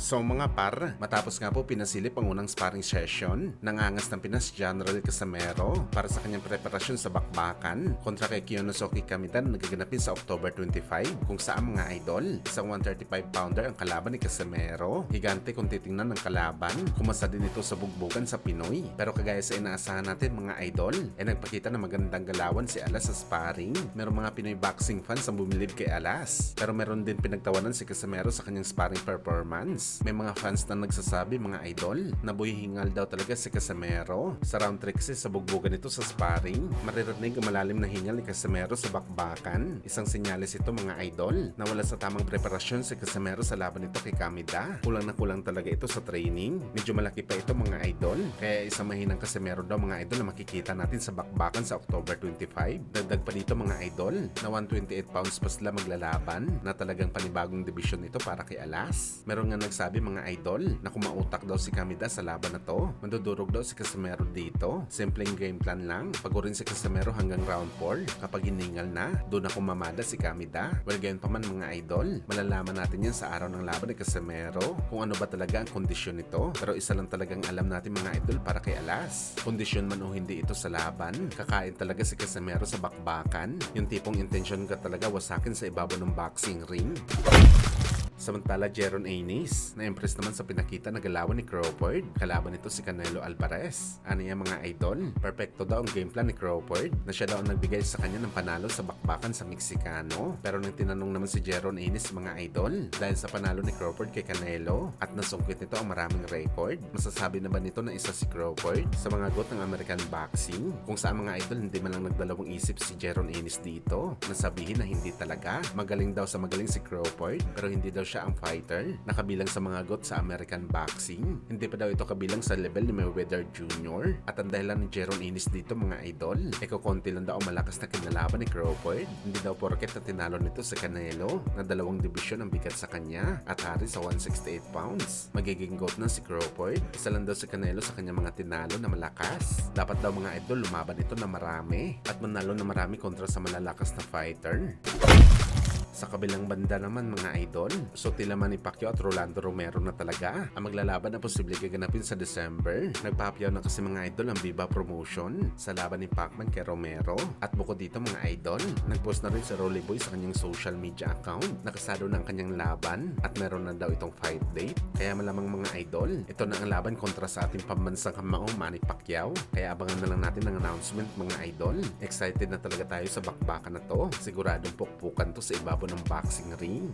So mga par, matapos nga po pinasilip ang unang sparring session, nangangas ng Pinas General Casimero para sa kanyang preparasyon sa bakbakan kontra kay Kiyonosuke Kamida na nagaganapin sa October 25 kung saan mga idol, isang 135-pounder ang kalaban ni Casimero. Higante kung titingnan ng kalaban, kumasa din ito sa bugbugan sa Pinoy. Pero kagaya sa inaasahan natin mga idol, nagpakita ng magandang galawan si Alas sa sparring. Merong mga Pinoy boxing fans ang bumilib kay Alas, pero meron din pinagtawanan si Casimero sa kanyang sparring performance. May mga fans na nagsasabi mga idol na buhihingal daw talaga si Casimero. Sa round 3 kasi sa bugbugan ito sa sparring, maririnig ang malalim na hingal ni Casimero sa bakbakan. Isang senyales ito mga idol na wala sa tamang preparasyon si Casimero sa laban nito kay Kamida. Kulang na kulang talaga ito sa training. Medyo malaki pa ito mga idol. Kaya isang mahinang Casimero daw mga idol na makikita natin sa bakbakan sa October 25. Dagdag pa dito mga idol na 128 pounds pa sila maglalaban na talagang panibagong division ito para kay Alas. Meron nga nagsabi mga idol na kung mautak daw si Kamida sa laban na to, mandudurog daw si Casimero dito. Simpleng game plan lang. Pagurin si Casimero hanggang round 4. Kapag hiningal na, doon ako mamada si Kamida. Well, gayon pa man mga idol, malalaman natin yan sa araw ng laban ni Casimero kung ano ba talaga ang kondisyon nito. Pero isa lang talagang alam natin mga idol para kay Alas. Kondisyon man o hindi ito sa laban, kakain talaga si Casimero sa bakbakan. Yung tipong intensyon ka talaga wasakin sa ibabaw ng boxing ring. Samantala, Jeron Anis, na-impress naman sa pinakita na galawan ni Crawford. Kalaban nito si Canelo Alvarez. Ano yan mga idol? Perfecto daw ang game plan ni Crawford na siya daw ang nagbigay sa kanya ng panalo sa bakbakan sa Meksikano. Pero nang tinanong naman si Jeron Anis mga idol, dahil sa panalo ni Crawford kay Canelo at nasungkit nito ang maraming record, masasabi na ba nito na isa si Crawford sa mga got ng American boxing? Kung saan mga idol, hindi man lang nagdalawang isip si Jeron Anis dito. Nasabihin na hindi talaga. Magaling daw sa magaling si Crawford, pero hindi daw siya ang fighter na kabilang sa mga GOAT sa American boxing. Hindi pa daw ito kabilang sa level ni Mayweather Jr. At ang dahilan ni Jeron Anis dito mga idol, konti lang daw ang malakas na kinalaban ni Crawford. Hindi daw porket na tinalo nito sa Canelo na 2 division ang bigat sa kanya at hari sa 168 pounds. Magiging GOAT na si Crawford. Isa lang daw si Canelo sa kanyang mga tinalo na malakas. Dapat daw mga idol lumaban ito na marami at manalo na marami kontra sa malalakas na fighter. Sa kabilang banda naman mga idol, so tila Manny Pacquiao at Rolando Romero na talaga ang maglalaban na posible gaganapin sa December. Nagpapayaw na kasi mga idol ang Viva Promotion sa laban ni Pacman kay Romero. At bukod dito mga idol, nagpost na rin si Rolly Boy sa kanyang social media account. Nakasado na ang kanyang laban at meron na daw itong fight date. Kaya malamang mga idol, ito na ang laban kontra sa ating pambansang kamao Manny Pacquiao. Kaya abangan na lang natin ang announcement mga idol. Excited na talaga tayo sa bakbakan na to. Siguradong pukpukan to sa ibabaw ng boxing ring.